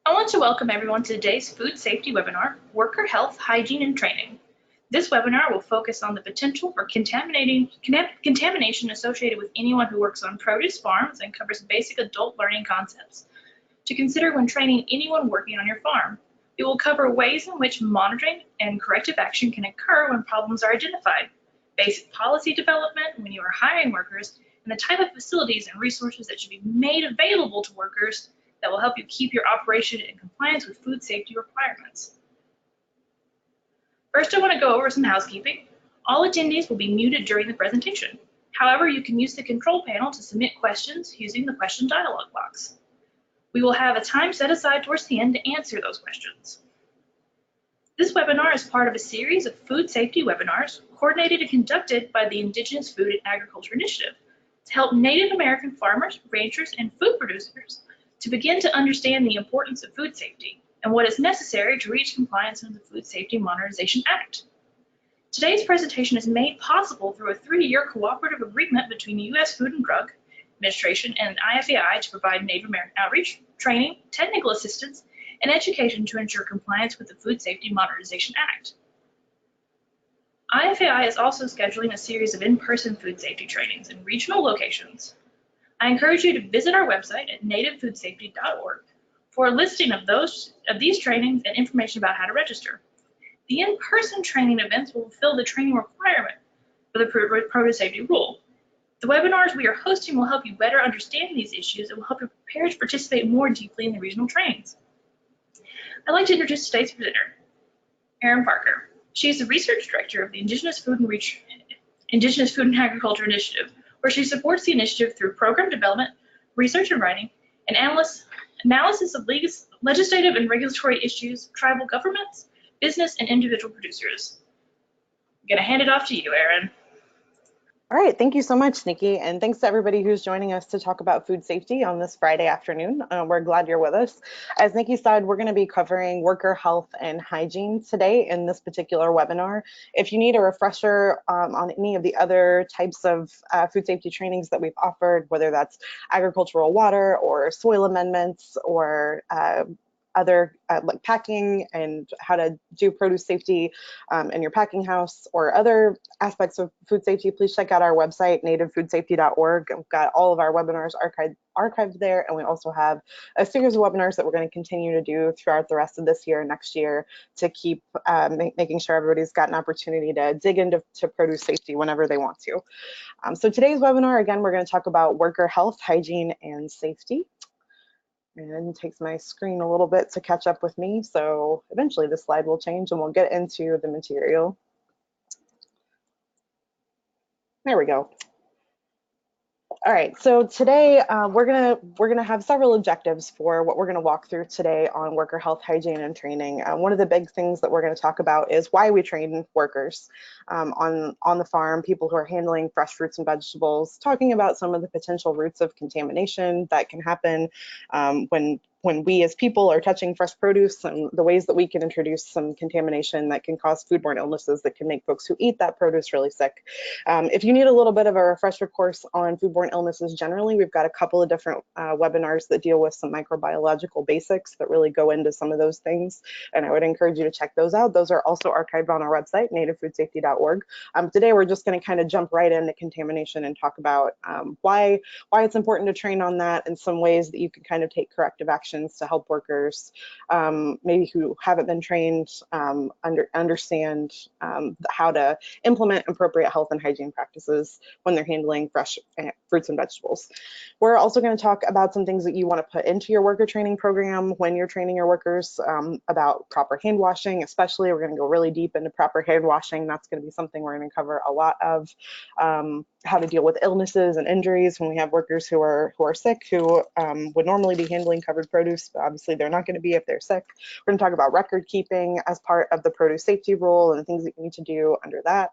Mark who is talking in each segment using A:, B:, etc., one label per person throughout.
A: I want to welcome everyone to today's food safety webinar, Worker Health, Hygiene, and Training. This webinar will focus on the potential for contamination associated with anyone who works on produce farms and covers basic adult learning concepts to consider when training anyone working on your farm. It will cover ways in which monitoring and corrective action can occur when problems are identified, basic policy development when you are hiring workers, and the type of facilities and resources that should be made available to workers that will help you keep your operation in compliance with food safety requirements. First, I want to go over some housekeeping. All attendees will be muted during the presentation. However, you can use the control panel to submit questions using the question dialog box. We will have a time set aside towards the end to answer those questions. This webinar is part of a series of food safety webinars coordinated and conducted by the Indigenous Food and Agriculture Initiative to help Native American farmers, ranchers, and food producers to begin to understand the importance of food safety and what is necessary to reach compliance with the Food Safety Modernization Act. Today's presentation is made possible through a 3-year cooperative agreement between the U.S. Food and Drug Administration and IFAI to provide Native American outreach, training, technical assistance, and education to ensure compliance with the Food Safety Modernization Act. IFAI is also scheduling a series of in-person food safety trainings in regional locations. I encourage you to visit our website at nativefoodsafety.org for a listing of these trainings and information about how to register. The in-person training events will fulfill the training requirement for the produce safety rule. The webinars we are hosting will help you better understand these issues and will help you prepare to participate more deeply in the regional trainings. I'd like to introduce today's presenter, Erin Parker. She is the Research Director of the Indigenous Food and Agriculture Initiative, where she supports the initiative through program development, research and writing, and analysis of legislative and regulatory issues, tribal governments, business, and individual producers. I'm going to hand it off to you, Erin.
B: All right, thank you so much, Nikki, and thanks to everybody who's joining us to talk about food safety on this Friday afternoon. We're glad you're with us. As Nikki said, we're going to be covering worker health and hygiene today in this particular webinar. If you need a refresher on any of the other types of food safety trainings that we've offered, whether that's agricultural water or soil amendments or other like packing and how to do produce safety in your packing house or other aspects of food safety, please check out our website, nativefoodsafety.org. We've got all of our webinars archived there, and we also have a series of webinars that we're going to continue to do throughout the rest of this year and next year to keep making sure everybody's got an opportunity to dig into produce safety whenever they want to. So today's webinar, again, we're going to talk about worker health, hygiene, and safety. And it takes my screen a little bit to catch up with me, so eventually the slide will change and we'll get into the material. There we go. All right, so today we're gonna have several objectives for what we're gonna walk through today on worker health, hygiene, and training. One of the big things that we're gonna talk about is why we train workers on the farm, people who are handling fresh fruits and vegetables, talking about some of the potential routes of contamination that can happen when we as people are touching fresh produce and the ways that we can introduce some contamination that can cause foodborne illnesses that can make folks who eat that produce really sick. If you need a little bit of a refresher course on foodborne illnesses generally, we've got a couple of different webinars that deal with some microbiological basics that really go into some of those things, and I would encourage you to check those out. Those are also archived on our website, nativefoodsafety.org. Today we're just going to kind of jump right into contamination and talk about why it's important to train on that and some ways that you can kind of take corrective action to help workers maybe who haven't been trained understand how to implement appropriate health and hygiene practices when they're handling fresh fruits and vegetables. We're also going to talk about some things that you want to put into your worker training program when you're training your workers about proper hand washing. Especially, we're going to go really deep into proper hand washing. That's going to be something we're going to cover a lot of. How to deal with illnesses and injuries when we have workers who are sick, who would normally be handling covered produce, but obviously they're not going to be if they're sick. We're going to talk about record keeping as part of the produce safety rule and the things that you need to do under that.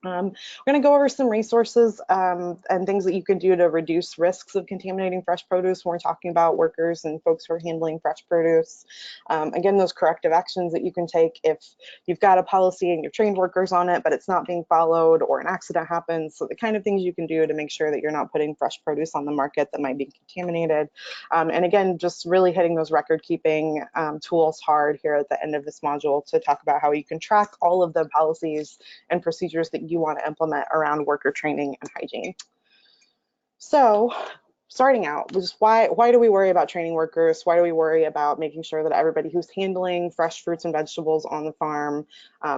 B: We're going to go over some resources and things that you can do to reduce risks of contaminating fresh produce when we're talking about workers and folks who are handling fresh produce. Again, those corrective actions that you can take if you've got a policy and you've trained workers on it, but it's not being followed or an accident happens. So the kind of things you can do to make sure that you're not putting fresh produce on the market that might be contaminated. And again, just really hitting those record keeping tools hard here at the end of this module to talk about how you can track all of the policies and procedures that you want to implement around worker training and hygiene. So starting out, just why do we worry about training workers? Why do we worry about making sure that everybody who's handling fresh fruits and vegetables on the farm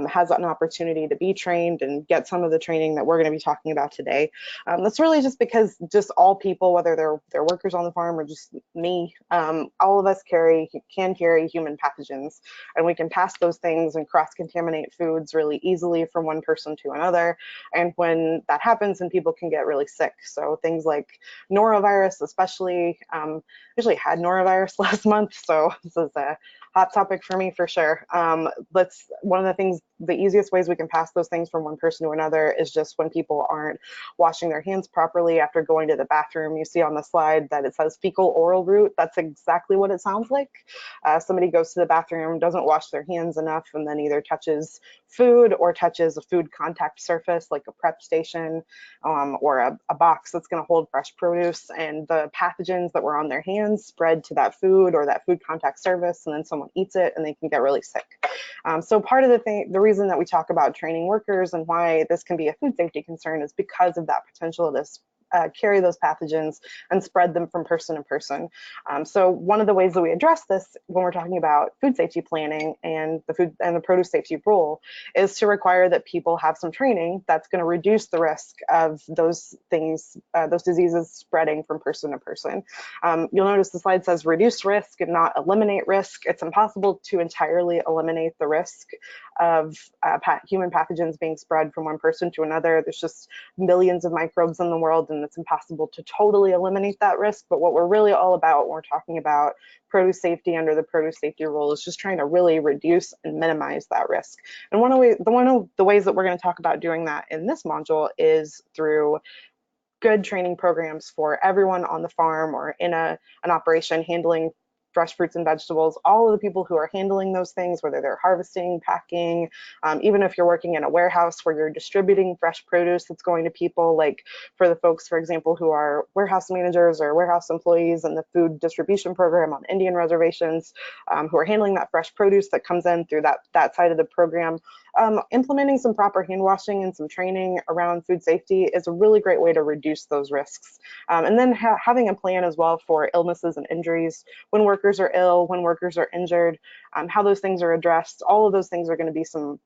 B: has an opportunity to be trained and get some of the training that we're going to be talking about today? That's really just because just all people, whether they're workers on the farm or just me, all of us can carry human pathogens, and we can pass those things and cross-contaminate foods really easily from one person to another. And when that happens, then people can get really sick. So things like norovirus, especially, actually had norovirus last month, so this is a hot topic for me for sure. One of the things, the easiest ways we can pass those things from one person to another is just when people aren't washing their hands properly after going to the bathroom. You see on the slide that it says fecal oral route. That's exactly what it sounds like. Somebody goes to the bathroom, doesn't wash their hands enough, and then either touches food or touches a food contact surface like a prep station or a box that's going to hold fresh produce, and the pathogens that were on their hands spread to that food or that food contact surface, and then someone eats it and they can get really sick. So part of the reason that we talk about training workers and why this can be a food safety concern is because of that potential to carry those pathogens and spread them from person to person. So one of the ways that we address this when we're talking about food safety planning and the food and the produce safety rule is to require that people have some training that's going to reduce the risk of those things, those diseases spreading from person to person. You'll notice the slide says reduce risk and not eliminate risk. It's impossible to entirely eliminate the risk of human pathogens being spread from one person to another. There's just millions of microbes in the world, and it's impossible to totally eliminate that risk. But what we're really all about when we're talking about produce safety under the produce safety rule is just trying to really reduce and minimize that risk. And one of the ways that we're going to talk about doing that in this module is through good training programs for everyone on the farm or in an operation handling fresh fruits and vegetables, all of the people who are handling those things, whether they're harvesting, packing, even if you're working in a warehouse where you're distributing fresh produce that's going to people, like for the folks, for example, who are warehouse managers or warehouse employees in the food distribution program on Indian reservations, who are handling that fresh produce that comes in through that side of the program. Implementing some proper hand washing and some training around food safety is a really great way to reduce those risks. And then having a plan as well for illnesses and injuries when workers are ill, when workers are injured, how those things are addressed. All of those things are going to be some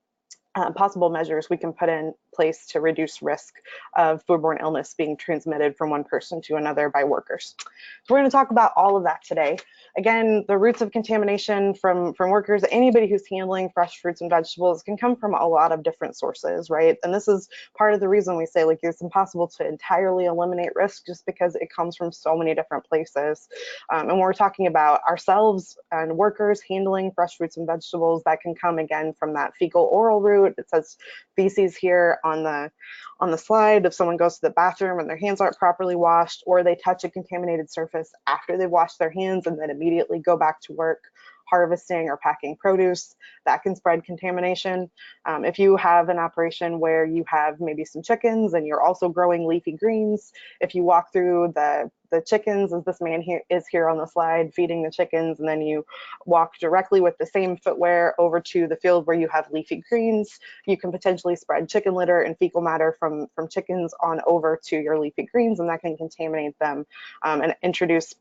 B: possible measures we can put in place to reduce risk of foodborne illness being transmitted from one person to another by workers. So we're going to talk about all of that today. Again, the roots of contamination from workers, anybody who's handling fresh fruits and vegetables, can come from a lot of different sources, right? And this is part of the reason we say, like, it's impossible to entirely eliminate risk just because it comes from so many different places. And when we're talking about ourselves and workers handling fresh fruits and vegetables, that can come again from that fecal oral route. It says feces here on the slide. If someone goes to the bathroom and their hands aren't properly washed, or they touch a contaminated surface after they've washed their hands and then immediately go back to work harvesting or packing produce, that can spread contamination. If you have an operation where you have maybe some chickens and you're also growing leafy greens, if you walk through the chickens, as this man here on the slide, feeding the chickens, and then you walk directly with the same footwear over to the field where you have leafy greens, you can potentially spread chicken litter and fecal matter from chickens on over to your leafy greens, and that can contaminate them and introduce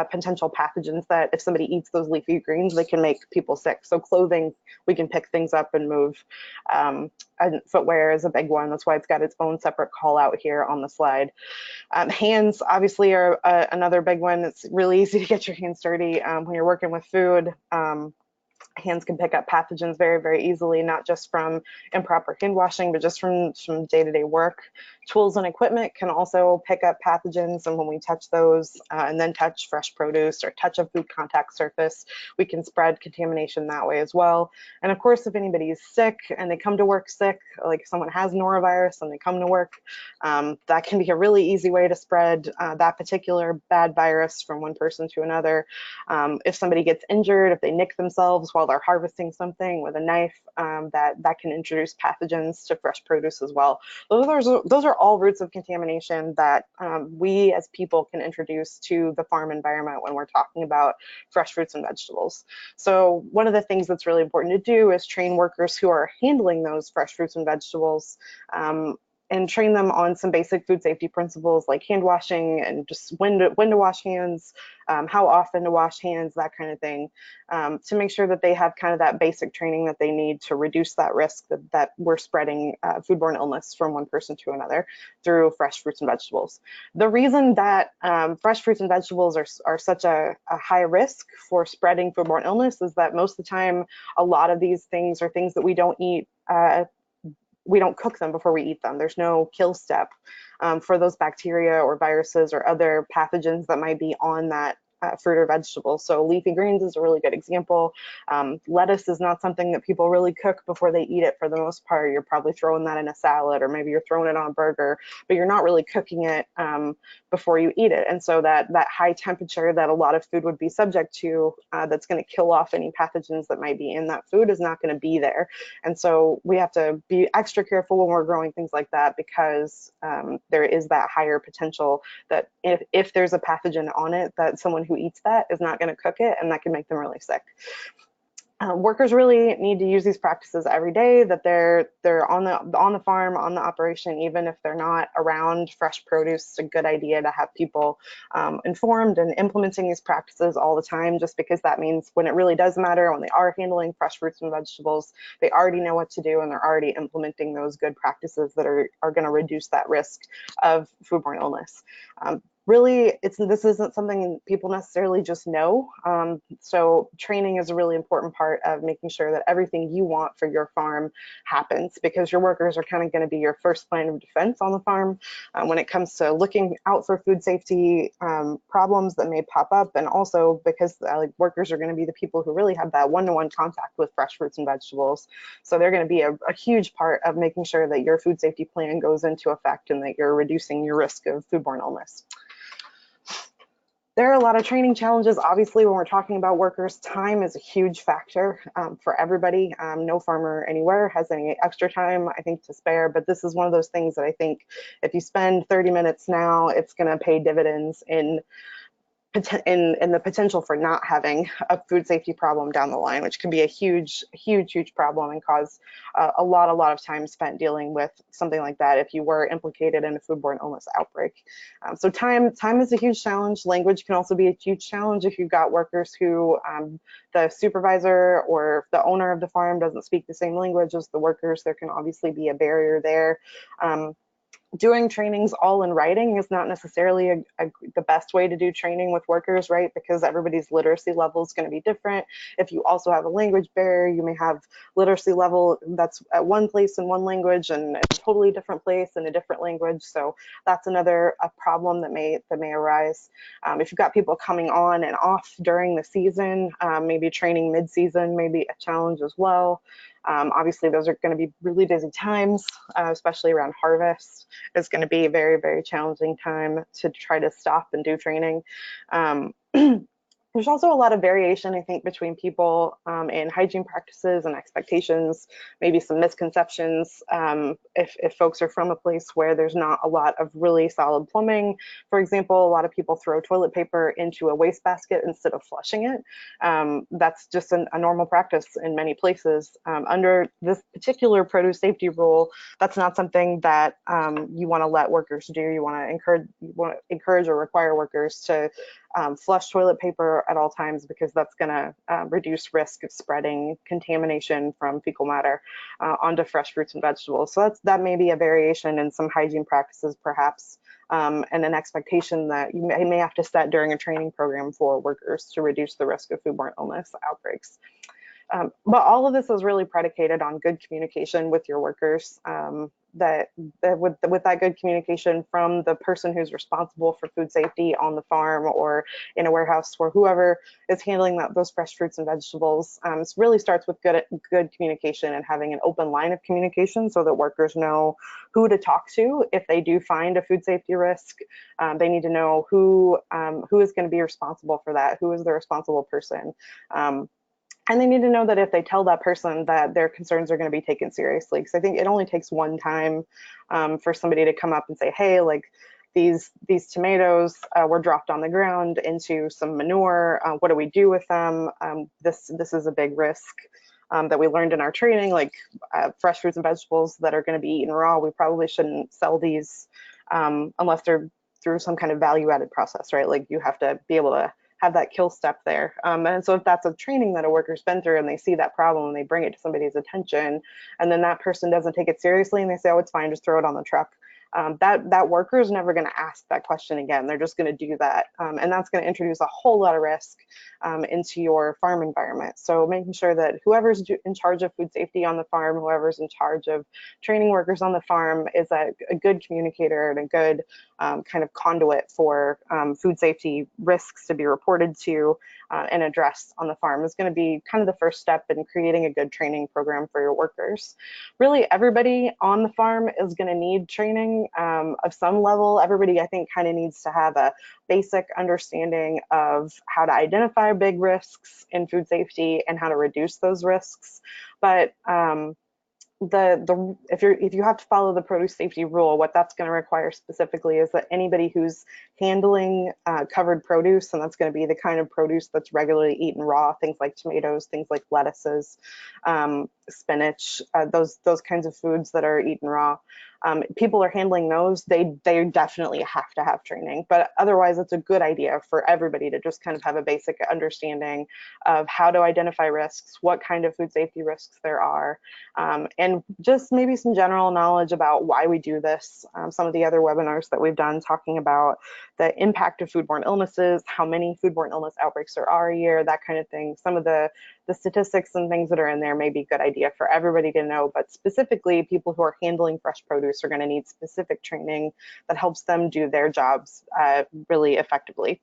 B: potential pathogens that if somebody eats those leafy greens, they can make people sick. So clothing, we can pick things up and move. And footwear is a big one. That's why it's got its own separate call out here on the slide. Hands obviously are another big one. It's really easy to get your hands dirty when you're working with food. Hands can pick up pathogens very, very easily, not just from improper hand washing, but just from day-to-day work. Tools and equipment can also pick up pathogens, and when we touch those and then touch fresh produce or touch a food contact surface, we can spread contamination that way as well. And of course, if anybody is sick and they come to work sick, like if someone has norovirus and they come to work, that can be a really easy way to spread that particular bad virus from one person to another. If somebody gets injured, if they nick themselves while they're harvesting something with a knife, that can introduce pathogens to fresh produce as well. Those are all roots of contamination that we as people can introduce to the farm environment when we're talking about fresh fruits and vegetables. So one of the things that's really important to do is train workers who are handling those fresh fruits and vegetables, and train them on some basic food safety principles like hand washing and just when to wash hands, how often to wash hands, that kind of thing, to make sure that they have kind of that basic training that they need to reduce that risk that we're spreading foodborne illness from one person to another through fresh fruits and vegetables. The reason that fresh fruits and vegetables are such a high risk for spreading foodborne illness is that most of the time, a lot of these things are things that we don't eat. We don't cook them before we eat them. There's no kill step for those bacteria or viruses or other pathogens that might be on that fruit or vegetable. So leafy greens is a really good example. Lettuce is not something that people really cook before they eat it for the most part. You're probably throwing that in a salad, or maybe you're throwing it on a burger, but you're not really cooking it before you eat it. And so that high temperature that a lot of food would be subject to, that's going to kill off any pathogens that might be in that food, is not going to be there. And so we have to be extra careful when we're growing things like that, because there is that higher potential that if there's a pathogen on it, that someone who eats that is not going to cook it, and that can make them really sick. Workers really need to use these practices every day, that they're on the farm, on the operation, even if they're not around fresh produce. It's a good idea to have people informed and implementing these practices all the time, just because that means when it really does matter, when they are handling fresh fruits and vegetables, they already know what to do, and they're already implementing those good practices that are going to reduce that risk of foodborne illness. Really, this isn't something people necessarily just know. So training is a really important part of making sure that everything you want for your farm happens, because your workers are kind of going to be your first line of defense on the farm when it comes to looking out for food safety problems that may pop up, and also because workers are going to be the people who really have that one-to-one contact with fresh fruits and vegetables. So they're going to be a huge part of making sure that your food safety plan goes into effect and that you're reducing your risk of foodborne illness. There are a lot of training challenges. Obviously, when we're talking about workers, time is a huge factor for everybody. No farmer anywhere has any extra time, I think, to spare, but this is one of those things that I think if you spend 30 minutes now, it's going to pay dividends in the potential for not having a food safety problem down the line, which can be a huge problem and cause a lot of time spent dealing with something like that if you were implicated in a foodborne illness outbreak. So time is a huge challenge. Language can also be a huge challenge if you've got workers who the supervisor or the owner of the farm doesn't speak the same language as the workers. There can obviously be a barrier there. Doing trainings all in writing is not necessarily the best way to do training with workers, right? Because everybody's literacy level is going to be different. If you also have a language barrier, you may have literacy level that's at one place in one language and a totally different place in a different language. So that's another problem that may arise. If you've got people coming on and off during the season, maybe training mid-season may be a challenge as well. Obviously, those are going to be really busy times, especially around harvest. It's going to be a very challenging time to try to stop and do training. There's also a lot of variation, I think, between people in hygiene practices and expectations, maybe some misconceptions. If folks are from a place where there's not a lot of really solid plumbing, for example, a lot of people throw toilet paper into a wastebasket instead of flushing it. That's just a normal practice in many places. Under this particular produce safety rule, that's not something that you want to let workers do. You want to encourage or require workers to flush toilet paper at all times, because that's going to reduce risk of spreading contamination from fecal matter onto fresh fruits and vegetables. So that may be a variation in some hygiene practices, perhaps, and an expectation that you may have to set during a training program for workers to reduce the risk of foodborne illness outbreaks. But all of this is really predicated on good communication with your workers. With that good communication from the person who's responsible for food safety on the farm or in a warehouse, or whoever is handling those fresh fruits and vegetables, it really starts with good communication and having an open line of communication so that workers know who to talk to if they do find a food safety risk. They need to know who is going to be responsible for that, who is the responsible person. And they need to know that if they tell that person that their concerns are going to be taken seriously, because I think it only takes one time for somebody to come up and say, hey, like these tomatoes were dropped on the ground into some manure. What do we do with them? This is a big risk that we learned in our training, like fresh fruits and vegetables that are going to be eaten raw. We probably shouldn't sell these unless they're through some kind of value-added process, right? Like you have to be able to have that kill step there. And so if that's a training that a worker's been through and they see that problem and they bring it to somebody's attention, and then that person doesn't take it seriously and they say, oh, it's fine, just throw it on the truck. That worker is never going to ask that question again. They're just going to do that. And that's going to introduce a whole lot of risk into your farm environment. So making sure that whoever's in charge of food safety on the farm, whoever's in charge of training workers on the farm is a good communicator and a good kind of conduit for food safety risks to be reported to and addressed on the farm is going to be kind of the first step in creating a good training program for your workers. Really, everybody on the farm is going to need training of some level. Everybody, I think, kind of needs to have a basic understanding of how to identify big risks in food safety and how to reduce those risks. But if you have to follow the produce safety rule, what that's going to require specifically is that anybody who's handling covered produce, and that's going to be the kind of produce that's regularly eaten raw, things like tomatoes, things like lettuces, spinach, those kinds of foods that are eaten raw. People are handling those, they definitely have to have training, but otherwise it's a good idea for everybody to just kind of have a basic understanding of how to identify risks, what kind of food safety risks there are, and just maybe some general knowledge about why we do this. Some of the other webinars that we've done talking about the impact of foodborne illnesses, how many foodborne illness outbreaks there are a year, that kind of thing. Some of the statistics and things that are in there may be a good idea for everybody to know, but specifically people who are handling fresh produce are going to need specific training that helps them do their jobs really effectively.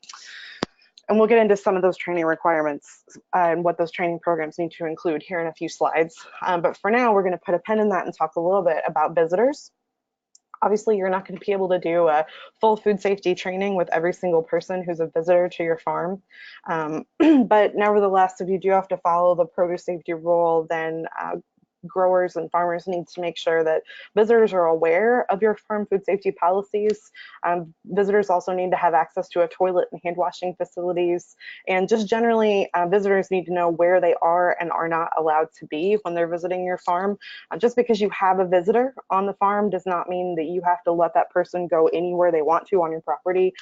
B: And we'll get into some of those training requirements and what those training programs need to include here in a few slides. But for now, we're going to put a pin in that and talk a little bit about visitors. Obviously, you're not going to be able to do a full food safety training with every single person who's a visitor to your farm. But nevertheless, if you do have to follow the produce safety rule, then growers and farmers need to make sure that visitors are aware of your farm food safety policies. Visitors also need to have access to a toilet and hand washing facilities. And just generally, visitors need to know where they are and are not allowed to be when they're visiting your farm. Just because you have a visitor on the farm does not mean that you have to let that person go anywhere they want to on your property.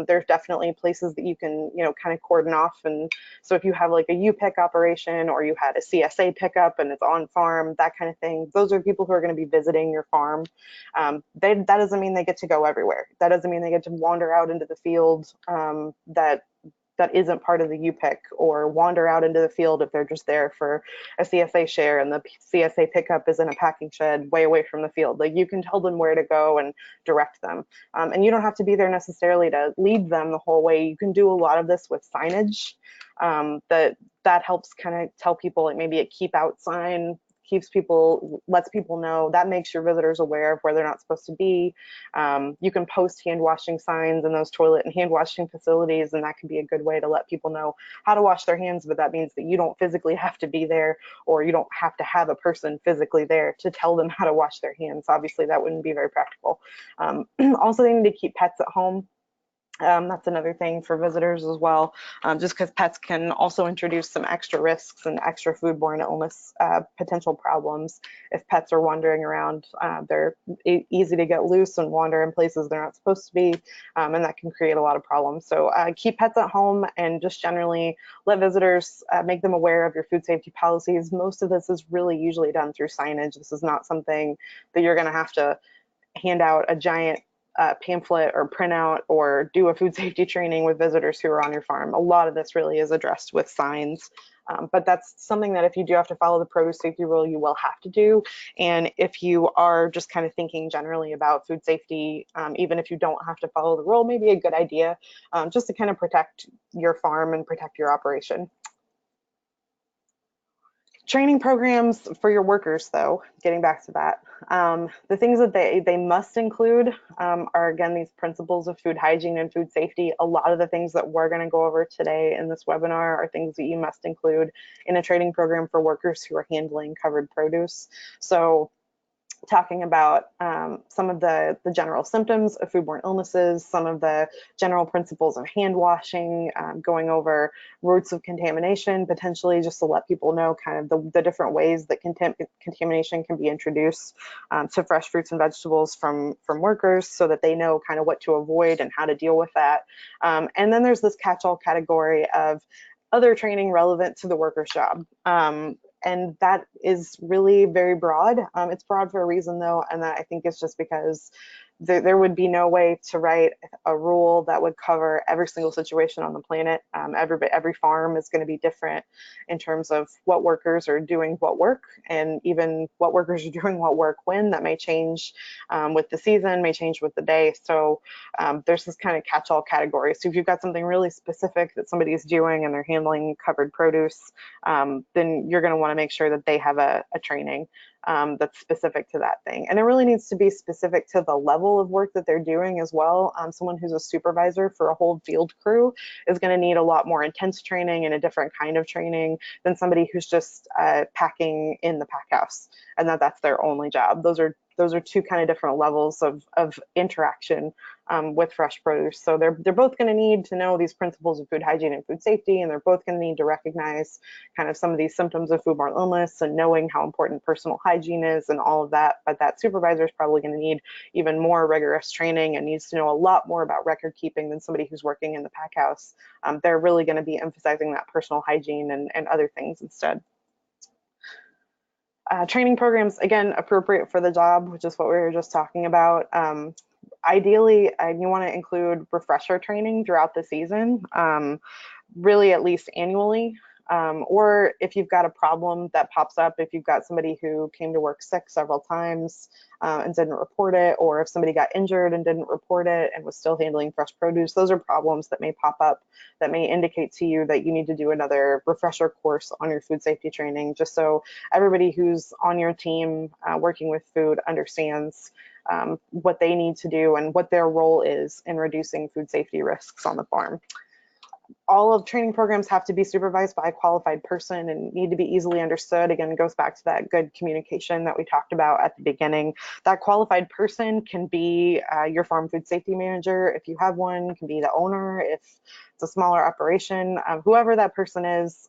B: There's definitely places that you can, kind of cordon off. And so if you have like a U-pick operation or you had a CSA pickup and it's on farm, that kind of thing, those are people who are going to be visiting your farm. That doesn't mean they get to go everywhere. That doesn't mean they get to wander out into the field that isn't part of the U-pick, or wander out into the field if they're just there for a CSA share and the CSA pickup is in a packing shed way away from the field. Like, you can tell them where to go and direct them. And you don't have to be there necessarily to lead them the whole way. You can do a lot of this with signage that helps kind of tell people, like maybe a keep out sign lets people know, that makes your visitors aware of where they're not supposed to be. You can post hand washing signs in those toilet and hand washing facilities, and that can be a good way to let people know how to wash their hands, but that means that you don't physically have to be there, or you don't have to have a person physically there to tell them how to wash their hands. Obviously, that wouldn't be very practical. Also, they need to keep pets at home. That's another thing for visitors as well, just because pets can also introduce some extra risks and extra foodborne illness potential problems. If pets are wandering around, they're easy to get loose and wander in places they're not supposed to be, and that can create a lot of problems. So keep pets at home and just generally let visitors, make them aware of your food safety policies. Most of this is really usually done through signage. This is not something that you're going to have to hand out a giant pamphlet or printout or do a food safety training with visitors who are on your farm. A lot of this really is addressed with signs But that's something that if you do have to follow the produce safety rule, you will have to do. And if you are just kind of thinking generally about food safety, even if you don't have to follow the rule, maybe a good idea just to kind of protect your farm and protect your operation. Training programs for your workers, though, getting back to that, the things that they must include are, again, these principles of food hygiene and food safety. A lot of the things that we're going to go over today in this webinar are things that you must include in a training program for workers who are handling covered produce. So talking about some of the general symptoms of foodborne illnesses, some of the general principles of hand washing, going over routes of contamination, potentially just to let people know kind of the different ways that contamination can be introduced to fresh fruits and vegetables from workers so that they know kind of what to avoid and how to deal with that. And then there's this catch-all category of other training relevant to the worker's job. And that is really very broad. It's broad for a reason, though, and that I think is just because there would be no way to write a rule that would cover every single situation on the planet. Every farm is going to be different in terms of what workers are doing what work, and even what workers are doing what work when. That may change with the season, may change with the day. So there's this kind of catch-all category. So if you've got something really specific that somebody is doing and they're handling covered produce, then you're going to want to make sure that they have a training that's specific to that thing. And it really needs to be specific to the level of work that they're doing as well. Someone who's a supervisor for a whole field crew is going to need a lot more intense training and a different kind of training than somebody who's just packing in the pack house and that's their only job. Those are two kind of different levels of interaction with fresh produce. So they're both going to need to know these principles of food hygiene and food safety, and they're both going to need to recognize kind of some of these symptoms of foodborne illness and knowing how important personal hygiene is and all of that. But that supervisor is probably going to need even more rigorous training and needs to know a lot more about record keeping than somebody who's working in the pack house. They're really going to be emphasizing that personal hygiene and other things instead. Training programs, again, appropriate for the job, which is what we were just talking about. Ideally, you want to include refresher training throughout the season, really at least annually. Or if you've got a problem that pops up, if you've got somebody who came to work sick several times and didn't report it, or if somebody got injured and didn't report it and was still handling fresh produce, those are problems that may pop up that may indicate to you that you need to do another refresher course on your food safety training, just so everybody who's on your team working with food understands what they need to do and what their role is in reducing food safety risks on the farm. All of training programs have to be supervised by a qualified person and need to be easily understood. Again, it goes back to that good communication that we talked about at the beginning. That qualified person can be your farm food safety manager, if you have one, can be the owner, if it's a smaller operation, whoever that person is,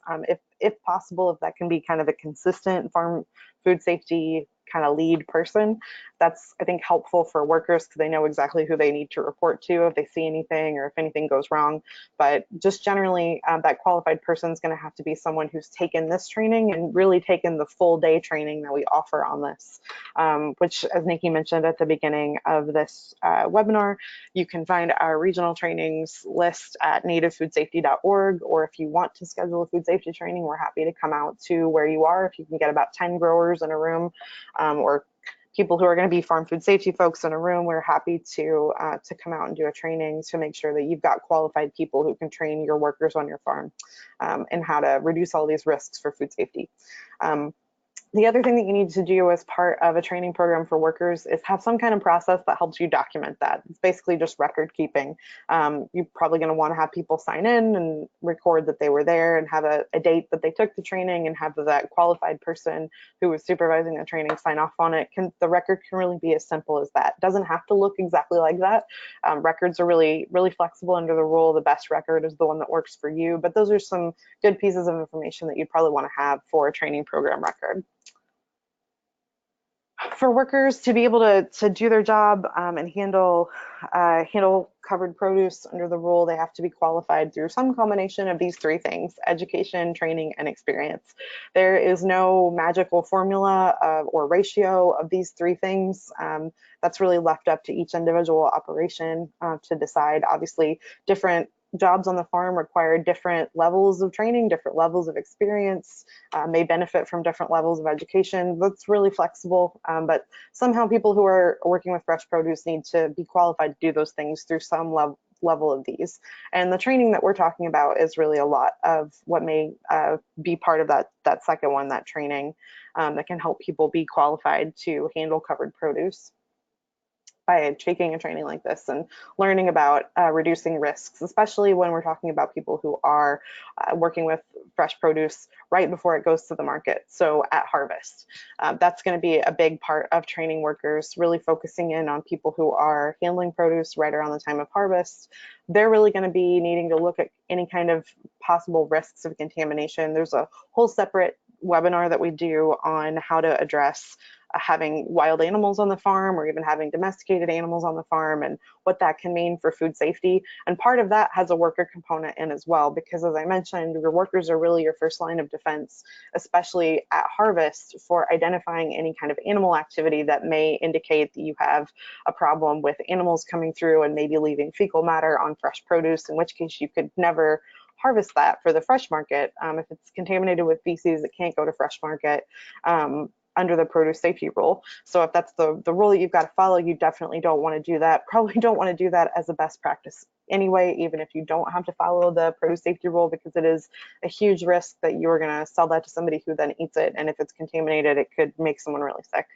B: if possible, if that can be kind of a consistent farm food safety kind of lead person. That's, I think, helpful for workers because they know exactly who they need to report to if they see anything or if anything goes wrong. But just generally, that qualified person is going to have to be someone who's taken this training and really taken the full day training that we offer on this, which, as Nikki mentioned at the beginning of this webinar, you can find our regional trainings list at nativefoodsafety.org, or if you want to schedule a food safety training, we're happy to come out to where you are. If you can get about 10 growers in a room, or people who are going to be farm food safety folks in a room, we're happy to come out and do a training to make sure that you've got qualified people who can train your workers on your farm and how to reduce all these risks for food safety. The other thing that you need to do as part of a training program for workers is have some kind of process that helps you document that. It's basically just record keeping. You're probably going to want to have people sign in and record that they were there and have a date that they took the training and have that qualified person who was supervising the training sign off on it. The record can really be as simple as that. It doesn't have to look exactly like that. Records are really flexible under the rule. The best record is the one that works for you, but those are some good pieces of information that you'd probably want to have for a training program record. For workers to be able to do their job and handle covered produce under the rule, they have to be qualified through some combination of these three things: education, training, and experience. There is no magical formula or ratio of these three things. That's really left up to each individual operation to decide. Obviously, different jobs on the farm require different levels of training, different levels of experience, may benefit from different levels of education. That's really flexible, but somehow people who are working with fresh produce need to be qualified to do those things through some level of these. And the training that we're talking about is really a lot of what may be part of that second one, that training that can help people be qualified to handle covered produce by taking a training like this and learning about reducing risks, especially when we're talking about people who are working with fresh produce right before it goes to the market, so at harvest. That's going to be a big part of training workers, really focusing in on people who are handling produce right around the time of harvest. They're really going to be needing to look at any kind of possible risks of contamination. There's a whole separate webinar that we do on how to address having wild animals on the farm or even having domesticated animals on the farm and what that can mean for food safety. And part of that has a worker component in as well, because as I mentioned, your workers are really your first line of defense, especially at harvest, for identifying any kind of animal activity that may indicate that you have a problem with animals coming through and maybe leaving fecal matter on fresh produce, in which case you could never harvest that for the fresh market. If it's contaminated with feces, it can't go to fresh market under the produce safety rule. So if that's the rule that you've got to follow, you definitely don't want to do that. Probably don't want to do that as a best practice anyway, even if you don't have to follow the produce safety rule, because it is a huge risk that you are going to sell that to somebody who then eats it. And if it's contaminated, it could make someone really sick.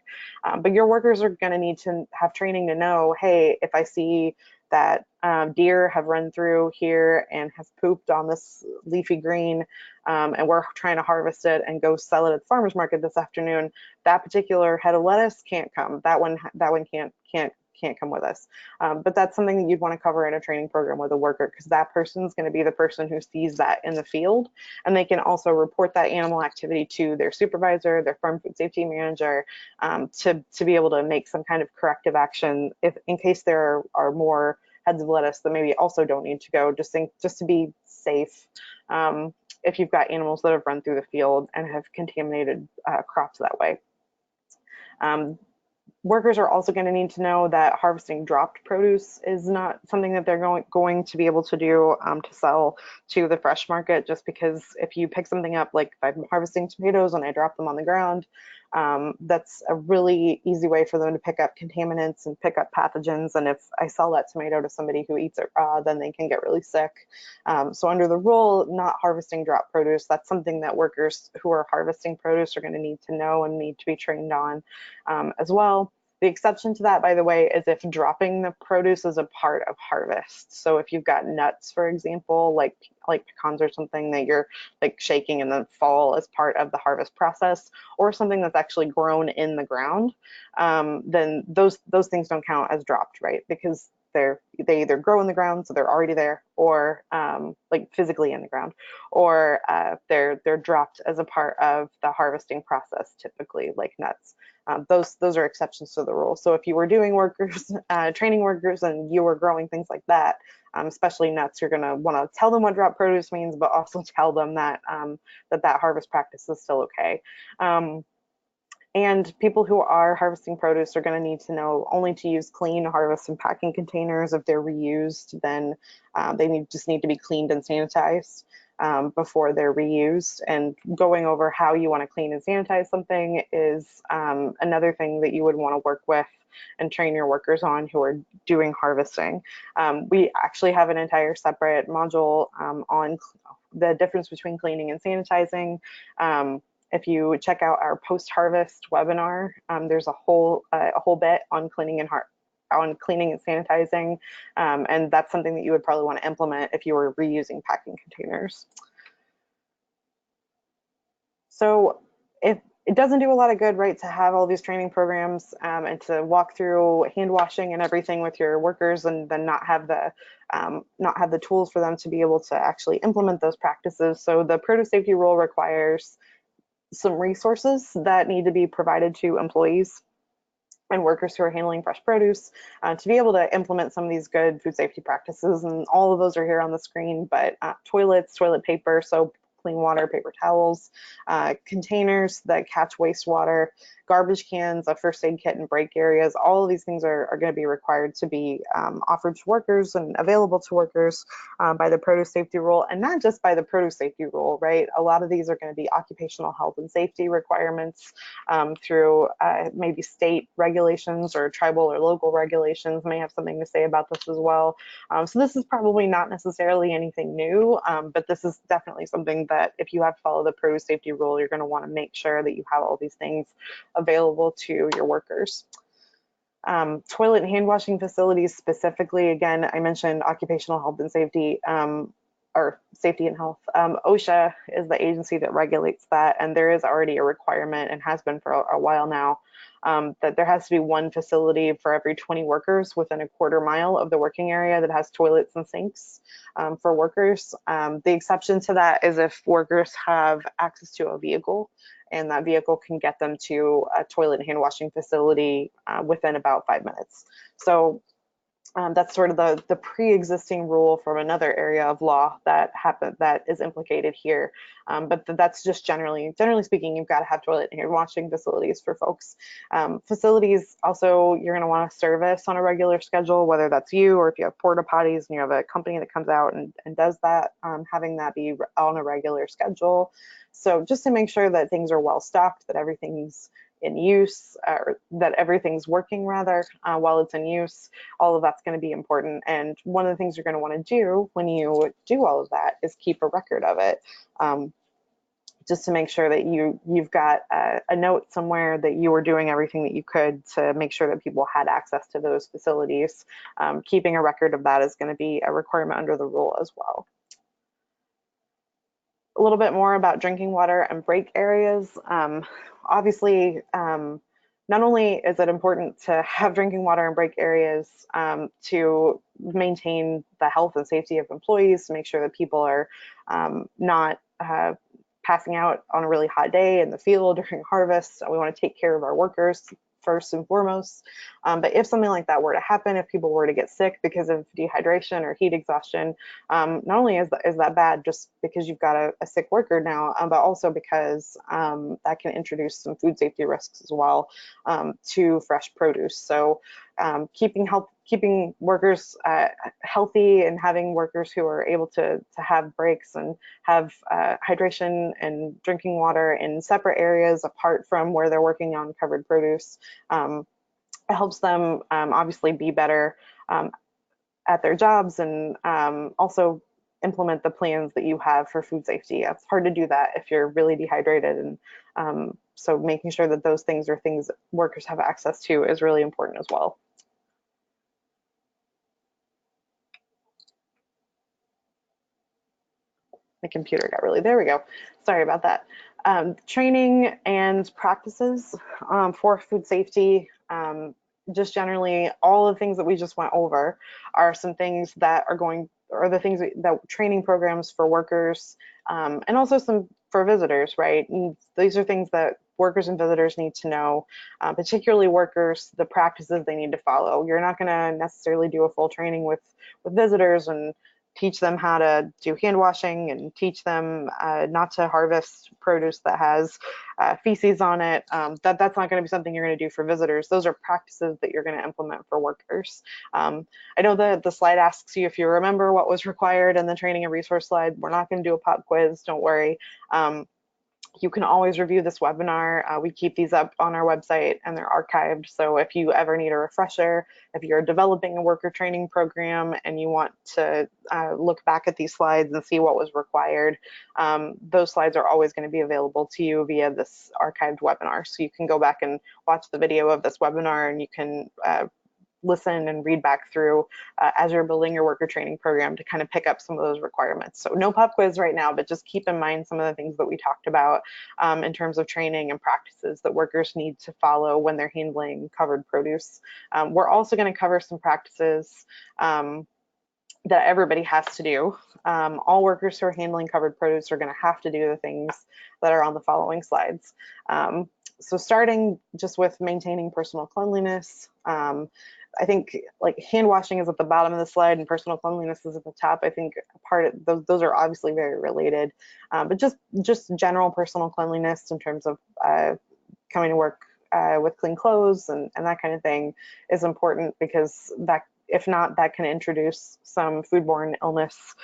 B: But your workers are going to need to have training to know, hey, if I see that deer have run through here and have pooped on this leafy green, and we're trying to harvest it and go sell it at the farmer's market this afternoon, that particular head of lettuce can't come. That one can't come with us. But that's something that you'd want to cover in a training program with a worker, because that person's going to be the person who sees that in the field, and they can also report that animal activity to their supervisor, their farm food safety manager, to be able to make some kind of corrective action if in case there are more heads of lettuce that maybe also don't need to go, just to be safe. If you've got animals that have run through the field and have contaminated crops that way. Workers are also going to need to know that harvesting dropped produce is not something that they're going to be able to do to sell to the fresh market, just because if you pick something up, like if I'm harvesting tomatoes and I drop them on the ground, that's a really easy way for them to pick up contaminants and pick up pathogens. And if I sell that tomato to somebody who eats it raw, then they can get really sick. So under the rule, not harvesting drop produce, that's something that workers who are harvesting produce are going to need to know and need to be trained on as well. The exception to that, by the way, is if dropping the produce is a part of harvest. So if you've got nuts, for example, like pecans or something that you're like shaking in the fall as part of the harvest process, or something that's actually grown in the ground, then those things don't count as dropped, right? Because they either grow in the ground, so they're already there, or like physically in the ground, or they're dropped as a part of the harvesting process, typically like nuts. Those are exceptions to the rule. So if you were doing workers, training workers, and you were growing things like that, especially nuts, you're going to want to tell them what drop produce means, but also tell them that that harvest practice is still okay. And people who are harvesting produce are going to need to know only to use clean harvest and packing containers. If they're reused, then they just need to be cleaned and sanitized before they're reused. And going over how you want to clean and sanitize something is another thing that you would want to work with and train your workers on who are doing harvesting. We actually have an entire separate module on the difference between cleaning and sanitizing. If you check out our post-harvest webinar, there's a whole bit on cleaning and sanitizing, and that's something that you would probably want to implement if you were reusing packing containers. So if it doesn't do a lot of good, right, to have all these training programs and to walk through hand washing and everything with your workers, and then not have the tools for them to be able to actually implement those practices. So the produce safety rule requires some resources that need to be provided to employees and workers who are handling fresh produce to be able to implement some of these good food safety practices. And all of those are here on the screen, but toilets, toilet paper, soap, clean water, paper towels, containers that catch wastewater, garbage cans, a first aid kit in break areas. All of these things are going to be required to be offered to workers and available to workers by the produce safety rule, and not just by the produce safety rule, right? A lot of these are going to be occupational health and safety requirements through maybe state regulations or tribal or local regulations may have something to say about this as well. So this is probably not necessarily anything new, but this is definitely something that if you have to follow the produce safety rule, you're going to want to make sure that you have all these things available to your workers. Toilet and hand washing facilities specifically, again, I mentioned occupational health and safety, or safety and health. OSHA is the agency that regulates that, and there is already a requirement, and has been for a while now, that there has to be one facility for every 20 workers within a quarter mile of the working area that has toilets and sinks for workers. The exception to that is if workers have access to a vehicle, and that vehicle can get them to a toilet and hand washing facility within about 5 minutes. So that's sort of the pre-existing rule from another area of law that is implicated here. But that's just generally speaking, you've got to have toilet and hand washing facilities for folks. Facilities also, you're going to want to service on a regular schedule, whether that's you or if you have porta potties and you have a company that comes out and does that, having that be on a regular schedule. So just to make sure that things are well stocked, that everything's in use, or that everything's working rather while it's in use, all of that's going to be important. And one of the things you're going to want to do when you do all of that is keep a record of it, just to make sure that you've got a note somewhere that you were doing everything that you could to make sure that people had access to those facilities. Keeping a record of that is going to be a requirement under the rule as well. A little bit more about drinking water and break areas. Obviously, not only is it important to have drinking water in break areas to maintain the health and safety of employees, to make sure that people are not passing out on a really hot day in the field during harvest. We want to take care of our workers first and foremost. But if something like that were to happen, if people were to get sick because of dehydration or heat exhaustion, not only is that bad just because you've got a sick worker now, but also because that can introduce some food safety risks as well to fresh produce. So keeping workers healthy and having workers who are able to have breaks and have hydration and drinking water in separate areas apart from where they're working on covered produce, it helps them obviously be better at their jobs, and also implement the plans that you have for food safety. It's hard to do that if you're really dehydrated, and so making sure that those things are things workers have access to is really important as well. My computer got there we go. Sorry about that. Training and practices for food safety. Just generally, all the things that we just went over are some things that are the things that training programs for workers, and also some for visitors, right? And these are things that workers and visitors need to know, particularly workers, the practices they need to follow. You're not going to necessarily do a full training with visitors and teach them how to do hand washing and teach them not to harvest produce that has feces on it. That's not going to be something you're going to do for visitors. Those are practices that you're going to implement for workers. I know the slide asks you if you remember what was required in the training and resource slide. We're not going to do a pop quiz, don't worry. You can always review this webinar. We keep these up on our website and they're archived. So if you ever need a refresher, if you're developing a worker training program and you want to look back at these slides and see what was required, those slides are always going to be available to you via this archived webinar. So you can go back and watch the video of this webinar, and you can listen and read back through as you're building your worker training program to kind of pick up some of those requirements. So no pop quiz right now, but just keep in mind some of the things that we talked about in terms of training and practices that workers need to follow when they're handling covered produce. We're also going to cover some practices that everybody has to do. All workers who are handling covered produce are going to have to do the things that are on the following slides. So starting just with maintaining personal cleanliness, I think like hand washing is at the bottom of the slide and personal cleanliness is at the top. I think part of those are obviously very related, but just general personal cleanliness in terms of coming to work with clean clothes and that kind of thing is important, because that, if not, that can introduce some foodborne illness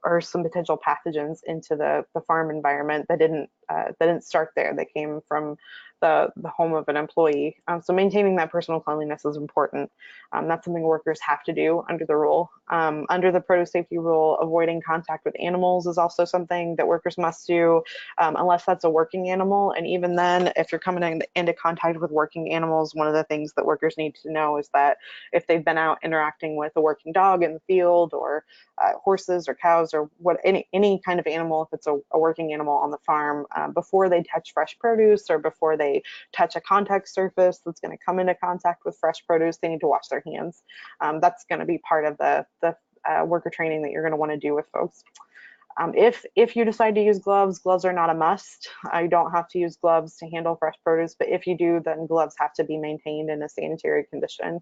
B: or some potential pathogens into the farm environment that didn't start there. They came from the home of an employee. So maintaining that personal cleanliness is important. That's something workers have to do under the rule. Under the produce safety rule, avoiding contact with animals is also something that workers must do, unless that's a working animal. And even then, if you're coming into contact with working animals, one of the things that workers need to know is that if they've been out interacting with a working dog in the field, or horses or cows, or any kind of animal, if it's a working animal on the farm, before they touch fresh produce or before they touch a contact surface that's going to come into contact with fresh produce, they need to wash their hands. That's going to be part of the worker training that you're going to want to do with folks. If you decide to use gloves, gloves are not a must. You don't have to use gloves to handle fresh produce, but if you do, then gloves have to be maintained in a sanitary condition.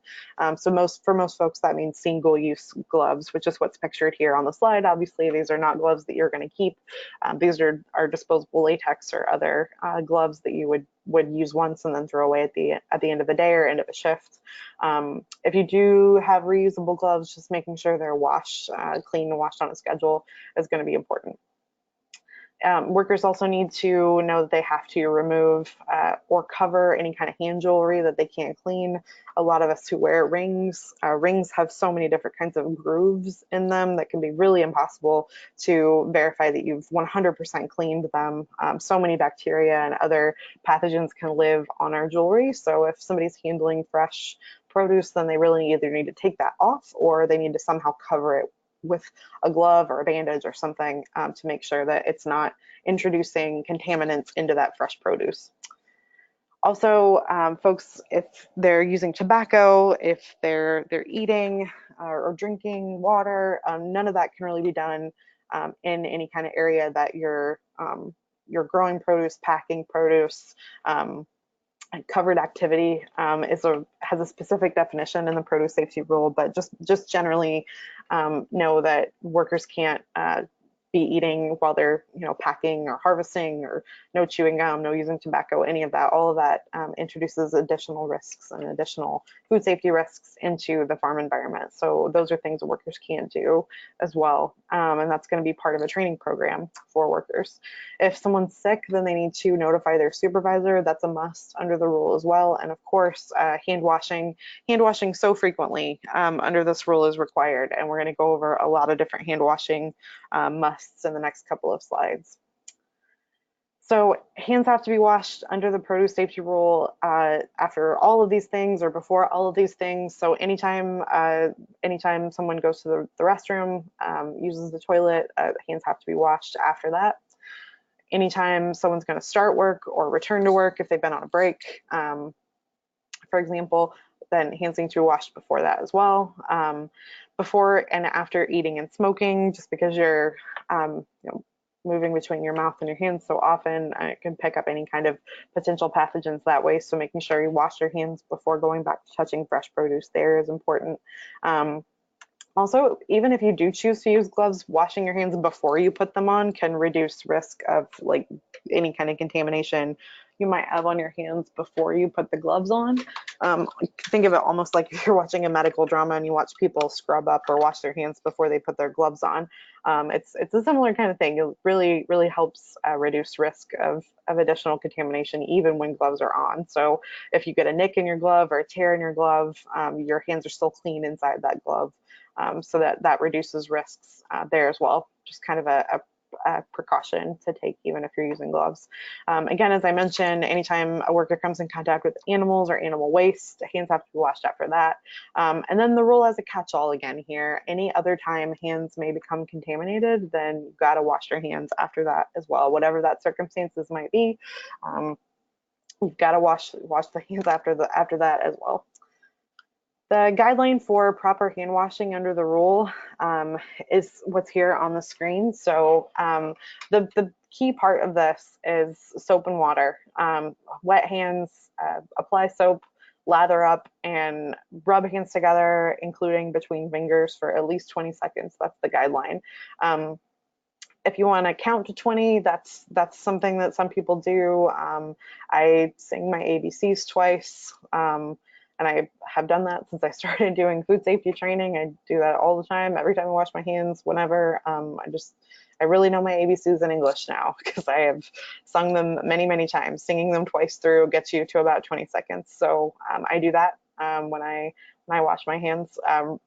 B: So for most folks, that means single-use gloves, which is what's pictured here on the slide. Obviously, these are not gloves that you're going to keep. These are disposable latex or other gloves that you would use once and then throw away at the end of the day or end of a shift. If you do have reusable gloves, just making sure they're washed, clean and washed on a schedule is going to be important. Workers also need to know that they have to remove or cover any kind of hand jewelry that they can't clean. A lot of us who wear rings, rings have so many different kinds of grooves in them that can be really impossible to verify that you've 100% cleaned them. So many bacteria and other pathogens can live on our jewelry. So if somebody's handling fresh produce, then they really either need to take that off or they need to somehow cover it with a glove or a bandage or something to make sure that it's not introducing contaminants into that fresh produce. Also, folks, if they're using tobacco, if they're eating or drinking water, none of that can really be done in any kind of area that you're growing produce, packing produce. Covered activity has a specific definition in the produce safety rule, but just generally know that workers can't be eating while they're packing or harvesting, or no chewing gum, no using tobacco, any of that. All of that introduces additional risks and additional food safety risks into the farm environment. So those are things that workers can't do as well, and that's going to be part of a training program for workers. If someone's sick, then they need to notify their supervisor. That's a must under the rule as well. And of course, hand washing so frequently under this rule is required, and we're going to go over a lot of different hand washing musts in the next couple of slides. So hands have to be washed under the produce safety rule after all of these things or before all of these things. So anytime someone goes to the restroom, uses the toilet, hands have to be washed after that. Anytime someone's going to start work or return to work, if they've been on a break, for example, then hands need to be washed before that as well. Before and after eating and smoking, just because you're moving between your mouth and your hands so often, it can pick up any kind of potential pathogens that way. So making sure you wash your hands before going back to touching fresh produce there is important. Also, even if you do choose to use gloves, washing your hands before you put them on can reduce risk of like any kind of contamination you might have on your hands before you put the gloves on. Think of it almost like if you're watching a medical drama and you watch people scrub up or wash their hands before they put their gloves on. It's a similar kind of thing. It really helps reduce risk of additional contamination even when gloves are on. So if you get a nick in your glove or a tear in your glove, your hands are still clean inside that glove. So that reduces risks there as well. Just kind of a precaution to take even if you're using gloves. Again, as I mentioned, anytime a worker comes in contact with animals or animal waste, hands have to be washed after that. And then the rule has a catch-all again here. Any other time hands may become contaminated, then you've got to wash your hands after that as well, whatever that circumstances might be. You've got to wash the hands after that as well. The guideline for proper hand washing under the rule is what's here on the screen. So the key part of this is soap and water. Wet hands, apply soap, lather up and rub hands together, including between fingers, for at least 20 seconds. That's the guideline. If you want to count to 20, that's something that some people do. I sing my ABCs twice, and I have done that since I started doing food safety training. I do that all the time, every time I wash my hands, whenever. I really know my ABCs in English now because I have sung them many, many times. Singing them twice through gets you to about 20 seconds. So I do that when I wash my hands.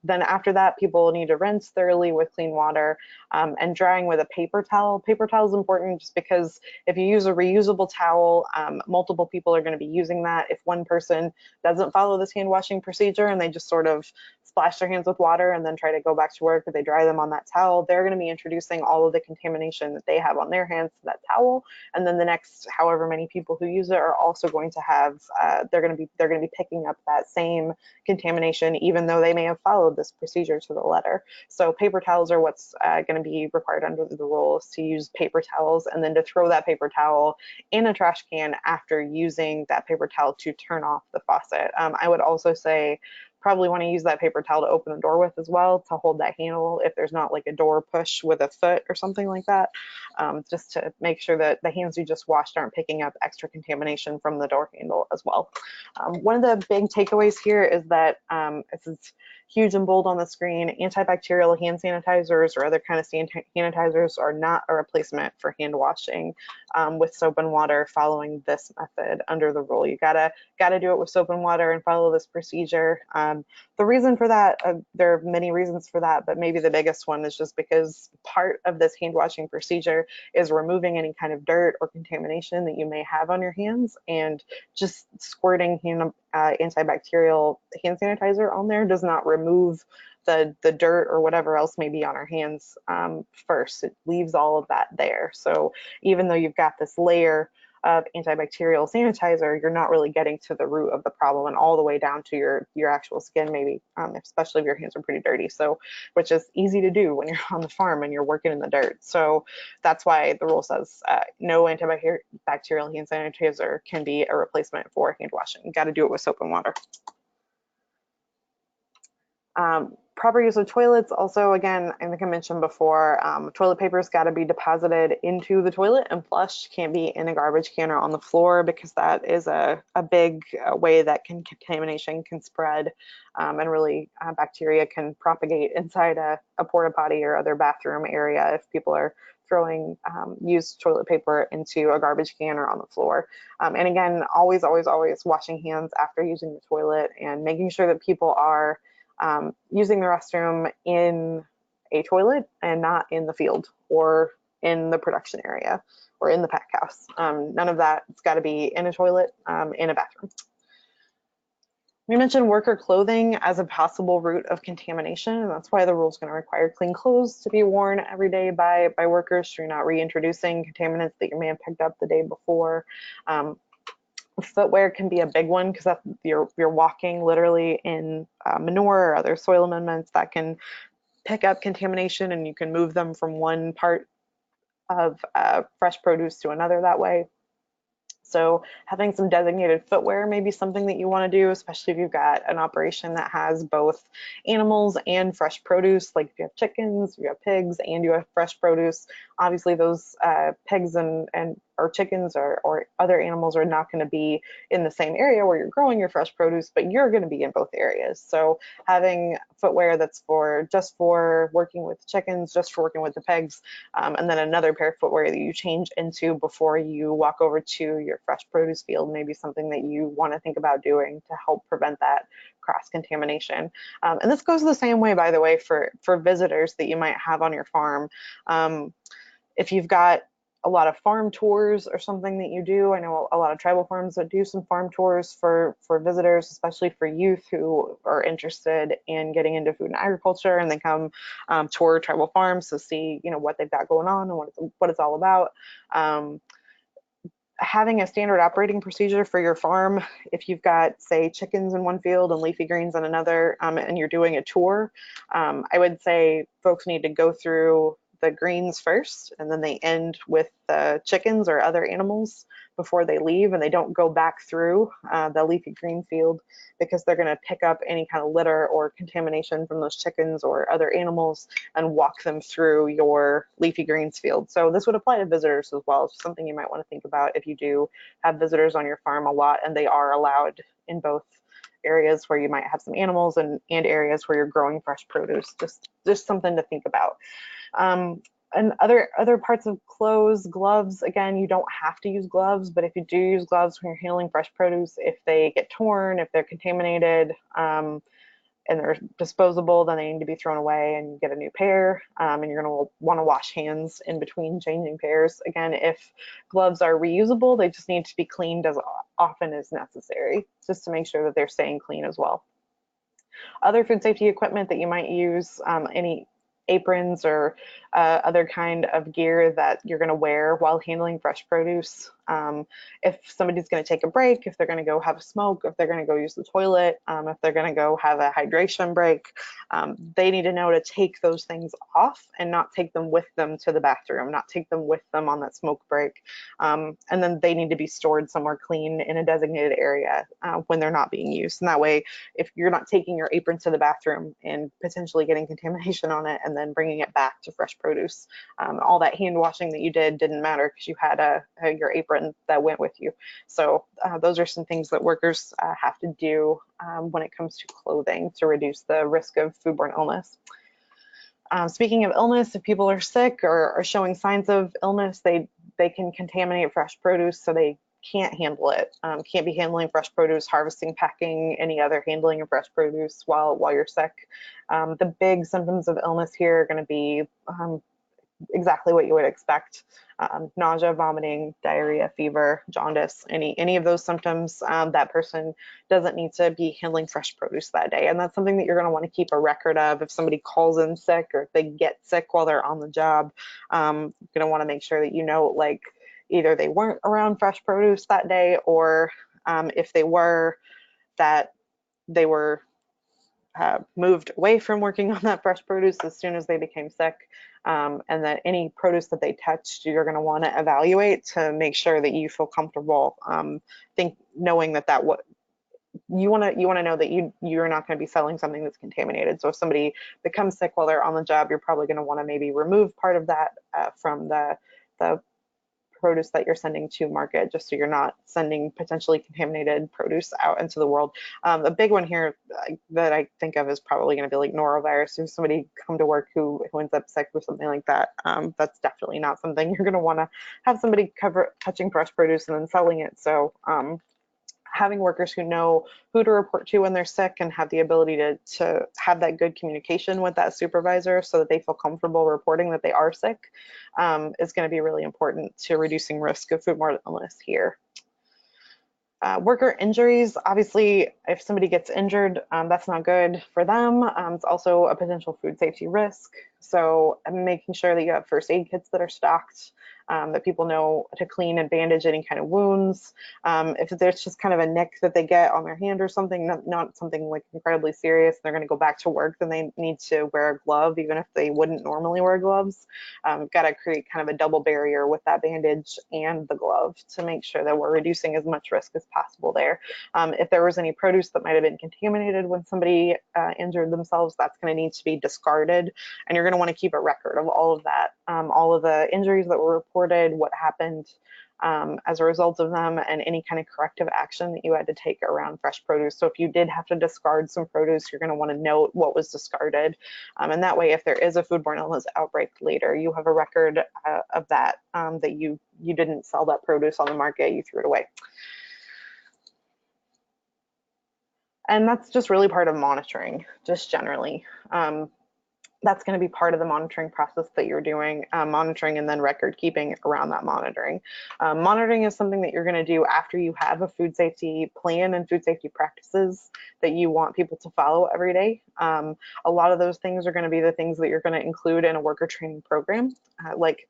B: Then after that, people need to rinse thoroughly with clean water and drying with a paper towel. Paper towel is important just because if you use a reusable towel, multiple people are going to be using that. If one person doesn't follow this hand washing procedure and they just sort of splash their hands with water and then try to go back to work, or they dry them on that towel, they're going to be introducing all of the contamination that they have on their hands to that towel. And then the next however many people who use it are also going to have, they're going to be picking up that same contamination, even though they may have followed this procedure to the letter. So paper towels are what's going to be required under the rules, to use paper towels and then to throw that paper towel in a trash can after using that paper towel to turn off the faucet. I would also say probably want to use that paper towel to open the door with as well, to hold that handle if there's not like a door push with a foot or something like that, just to make sure that the hands you just washed aren't picking up extra contamination from the door handle as well. One of the big takeaways here is that this is huge and bold on the screen: antibacterial hand sanitizers or other kind of sanitizers are not a replacement for hand washing with soap and water following this method under the rule. You gotta do it with soap and water and follow this procedure. The reason for that, there are many reasons for that, but maybe the biggest one is just because part of this hand washing procedure is removing any kind of dirt or contamination that you may have on your hands, and just squirting antibacterial hand sanitizer on there does not remove the dirt or whatever else may be on our hands first. It leaves all of that there. So even though you've got this layer of antibacterial sanitizer, you're not really getting to the root of the problem and all the way down to your actual skin, maybe, especially if your hands are pretty dirty. So, which is easy to do when you're on the farm and you're working in the dirt. So that's why the rule says no antibacterial hand sanitizer can be a replacement for hand washing. You got to do it with soap and water. Proper use of toilets. Also, again, I think I mentioned before, toilet paper's got to be deposited into the toilet and flushed. Can't be in a garbage can or on the floor, because that is a big way that contamination can spread, and really bacteria can propagate inside a porta potty or other bathroom area if people are throwing used toilet paper into a garbage can or on the floor. And again, always washing hands after using the toilet and making sure that people are using the restroom in a toilet and not in the field or in the production area or in the pack house. None of that. It's got to be in a toilet, in a bathroom. We mentioned worker clothing as a possible route of contamination, and that's why the rule is going to require clean clothes to be worn every day by workers, so you're not reintroducing contaminants that you may have picked up the day before. Footwear can be a big one, because you're walking literally in manure or other soil amendments that can pick up contamination, and you can move them from one part of fresh produce to another that way. So having some designated footwear may be something that you want to do, especially if you've got an operation that has both animals and fresh produce, like if you have chickens, you have pigs, and you have fresh produce. Obviously those pigs or chickens or other animals are not going to be in the same area where you're growing your fresh produce, but you're going to be in both areas. So having footwear that's just for working with chickens, just for working with the pigs, and then another pair of footwear that you change into before you walk over to your fresh produce field, maybe something that you want to think about doing to help prevent that cross contamination. And this goes the same way, by the way, for visitors that you might have on your farm. If you've got a lot of farm tours or something that you do, I know a lot of tribal farms that do some farm tours for visitors, especially for youth who are interested in getting into food and agriculture, and they come tour tribal farms to see, what they've got going on and what it's all about. Having a standard operating procedure for your farm, if you've got, say, chickens in one field and leafy greens in another, and you're doing a tour, I would say folks need to go through the greens first, and then they end with the chickens or other animals before they leave, and they don't go back through the leafy green field, because they're going to pick up any kind of litter or contamination from those chickens or other animals and walk them through your leafy greens field. So this would apply to visitors as well. It's something you might want to think about if you do have visitors on your farm a lot, and they are allowed in both areas where you might have some animals and areas where you're growing fresh produce. Just something to think about. And other parts of clothes, gloves, again, you don't have to use gloves, but if you do use gloves when you're handling fresh produce, if they get torn, if they're contaminated, and they're disposable, then they need to be thrown away and you get a new pair. And you're going to want to wash hands in between changing pairs. Again, if gloves are reusable, they just need to be cleaned as often as necessary, just to make sure that they're staying clean as well. Other food safety equipment that you might use, any aprons or other kind of gear that you're going to wear while handling fresh produce. If somebody's going to take a break, if they're going to go have a smoke, if they're going to go use the toilet, if they're going to go have a hydration break, they need to know to take those things off and not take them with them to the bathroom, not take them with them on that smoke break. And then they need to be stored somewhere clean in a designated area when they're not being used. And that way, if you're not taking your apron to the bathroom and potentially getting contamination on it and then bringing it back to fresh produce, all that hand washing that you didn't matter because you had your apron that went with you. So those are some things that workers have to do when it comes to clothing to reduce the risk of foodborne illness. Speaking of illness, if people are sick or are showing signs of illness, they can contaminate fresh produce, so they can't handle it. Can't be handling fresh produce, harvesting, packing, any other handling of fresh produce while you're sick. The big symptoms of illness here are going to be exactly what you would expect. Nausea, vomiting, diarrhea, fever, jaundice, any of those symptoms, that person doesn't need to be handling fresh produce that day. And that's something that you're going to want to keep a record of. If somebody calls in sick or if they get sick while they're on the job, you're going to want to make sure that you know, like, either they weren't around fresh produce that day, or if they were, that they were moved away from working on that fresh produce as soon as they became sick, and that any produce that they touched, you're going to want to evaluate to make sure that you feel comfortable. Knowing that what you want to know that you're not going to be selling something that's contaminated. So if somebody becomes sick while they're on the job, you're probably going to want to maybe remove part of that from the produce that you're sending to market, just so you're not sending potentially contaminated produce out into the world. The big one here that I think of is probably going to be like norovirus. If somebody come to work who ends up sick with something like that, that's definitely not something you're going to want to have somebody touching fresh produce and then selling it. So having workers who know who to report to when they're sick and have the ability to have that good communication with that supervisor so that they feel comfortable reporting that they are sick is going to be really important to reducing risk of foodborne illness here. Worker injuries, obviously, if somebody gets injured, that's not good for them. It's also a potential food safety risk. So making sure that you have first aid kits that are stocked, that people know to clean and bandage any kind of wounds. If there's just kind of a nick that they get on their hand or something, not something like incredibly serious, they're going to go back to work, then they need to wear a glove, even if they wouldn't normally wear gloves. Got to create kind of a double barrier with that bandage and the glove to make sure that we're reducing as much risk as possible there. If there was any produce that might have been contaminated when somebody injured themselves, that's going to need to be discarded, and you're going to want to keep a record of all of that, all of the injuries that were reported, what happened as a result of them, and any kind of corrective action that you had to take around fresh produce. So if you did have to discard some produce, you're going to want to note what was discarded, and that way, if there is a foodborne illness outbreak later, you have a record of that, that you didn't sell that produce on the market, you threw it away. And that's just really part of monitoring, just generally. That's going to be part of the monitoring process that you're doing, monitoring and then record keeping around that monitoring. Monitoring is something that you're going to do after you have a food safety plan and food safety practices that you want people to follow every day. A lot of those things are going to be the things that you're going to include in a worker training program, like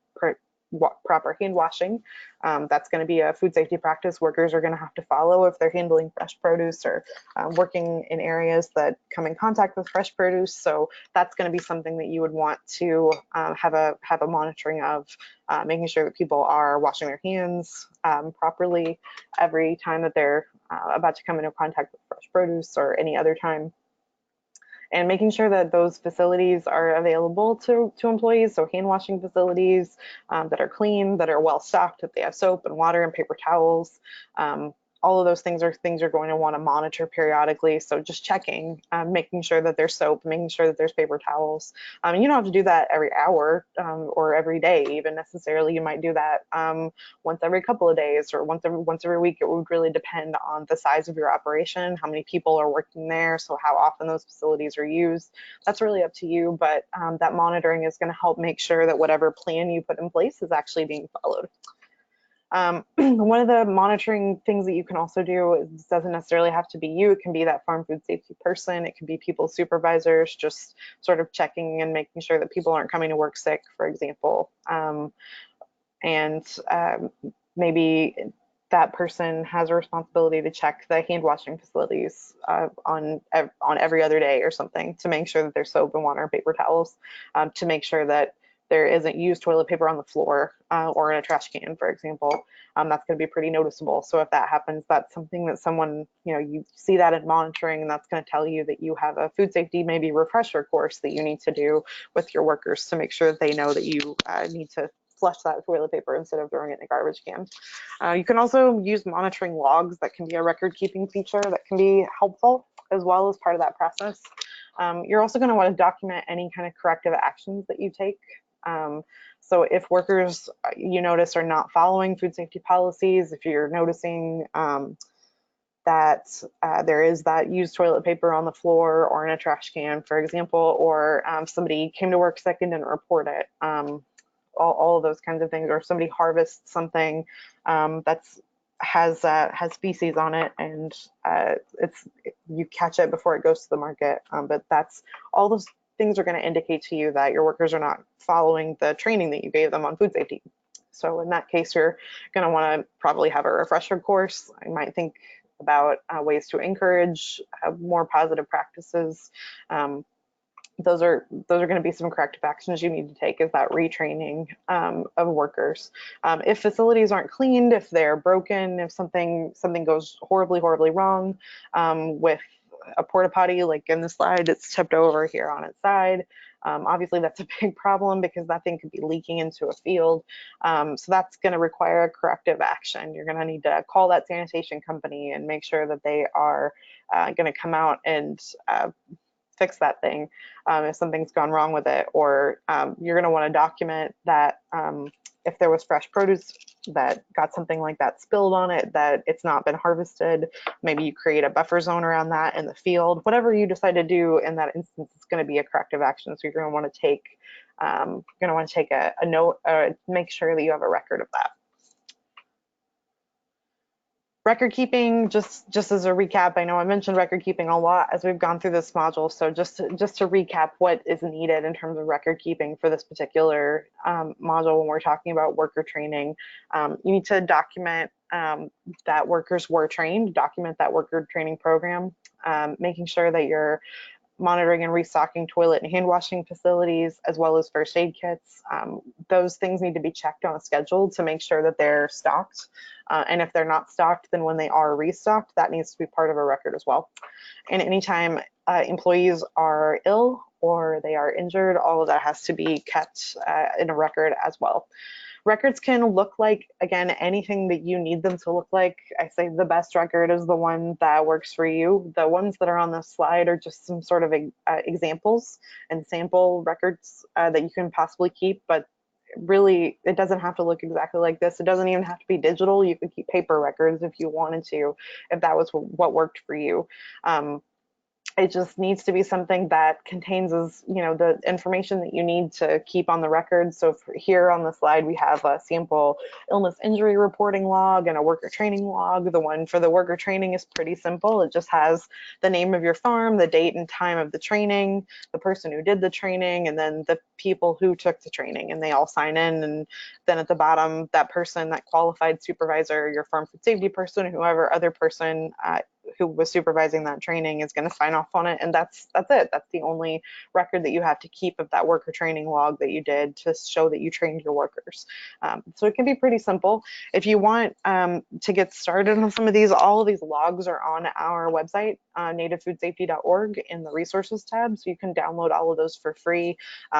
B: proper hand washing. That's going to be a food safety practice workers are going to have to follow if they're handling fresh produce or working in areas that come in contact with fresh produce. So that's going to be something that you would want to have a monitoring of, making sure that people are washing their hands properly every time that they're about to come into contact with fresh produce or any other time. And making sure that those facilities are available to employees, so hand washing facilities that are clean, that are well stocked, that they have soap and water and paper towels. All of those things you're going to want to monitor periodically. So just checking, making sure that there's soap, making sure that there's paper towels. You don't have to do that every hour or every day even necessarily. You might do that once every couple of days or once every week. It would really depend on the size of your operation, how many people are working there, so how often those facilities are used. That's really up to you, but that monitoring is going to help make sure that whatever plan you put in place is actually being followed. One of the monitoring things that you can also do, it doesn't necessarily have to be you, it can be that farm food safety person, it can be people's supervisors, just sort of checking and making sure that people aren't coming to work sick, for example. Maybe that person has a responsibility to check the hand washing facilities on every other day or something, to make sure that there's soap and water and paper towels, to make sure that there isn't used toilet paper on the floor or in a trash can, for example. That's going to be pretty noticeable. So if that happens, that's something that someone, you see that in monitoring, and that's going to tell you that you have a food safety maybe refresher course that you need to do with your workers to make sure that they know that you need to flush that toilet paper instead of throwing it in a garbage can. You can also use monitoring logs. That can be a record keeping feature that can be helpful as well as part of that process. You're also going to want to document any kind of corrective actions that you take. So if workers you notice are not following food safety policies, if you're noticing that there is that used toilet paper on the floor or in a trash can, for example, or somebody came to work sick and didn't report it, all of those kinds of things, or somebody harvests something that's has feces on it, and you catch it before it goes to the market. But that's all those things are going to indicate to you that your workers are not following the training that you gave them on food safety. So in that case, you're going to want to probably have a refresher course. I might think about ways to encourage more positive practices. Those are going to be some corrective actions you need to take, is that retraining of workers. If facilities aren't cleaned, if they're broken, if something goes horribly wrong with a porta potty, like in the slide, it's tipped over here on its side. Obviously that's a big problem because that thing could be leaking into a field. So that's going to require a corrective action. You're going to need to call that sanitation company and make sure that they are going to come out and fix that thing if something's gone wrong with it. Or you're going to want to document that if there was fresh produce that got something like that spilled on it, that it's not been harvested. Maybe you create a buffer zone around that in the field. Whatever you decide to do in that instance, it's going to be a corrective action. So you're going to want to take a note, make sure that you have a record of that. Record keeping, just as a recap, I know I mentioned record keeping a lot as we've gone through this module. So just to recap what is needed in terms of record keeping for this particular module when we're talking about worker training. You need to document that workers were trained, document that worker training program, making sure that you're monitoring and restocking toilet and hand washing facilities, as well as first aid kits. Those things need to be checked on a schedule to make sure that they're stocked. And if they're not stocked, then when they are restocked, that needs to be part of a record as well. And anytime employees are ill or they are injured, all of that has to be kept in a record as well. Records can look like, again, anything that you need them to look like. I say the best record is the one that works for you. The ones that are on this slide are just some sort of examples and sample records that you can possibly keep, but really it doesn't have to look exactly like this. It doesn't even have to be digital. You could keep paper records if you wanted to, if that was what worked for you. It just needs to be something that contains, the information that you need to keep on the record. So here on the slide, we have a sample illness injury reporting log and a worker training log. The one for the worker training is pretty simple. It just has the name of your farm, the date and time of the training, the person who did the training, and then the people who took the training, and they all sign in. And then at the bottom, that person, that qualified supervisor, your farm food safety person, whoever other person who was supervising that training is going to sign off on it, and that's it. That's the only record that you have to keep of that worker training log that you did to show that you trained your workers. So it can be pretty simple. If you want to get started on some of these, all of these logs are on our website, nativefoodsafety.org, in the resources tab, so you can download all of those for free.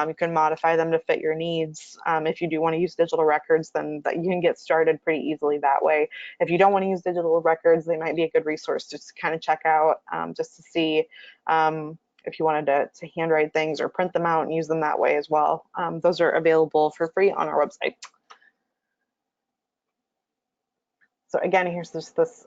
B: You can modify them to fit your needs. If you do want to use digital records, then you can get started pretty easily that way. If you don't want to use digital records, they might be a good resource just to kind of check out, just to see if you wanted to handwrite things or print them out and use them that way as well. Those are available for free on our website. So again, here's just this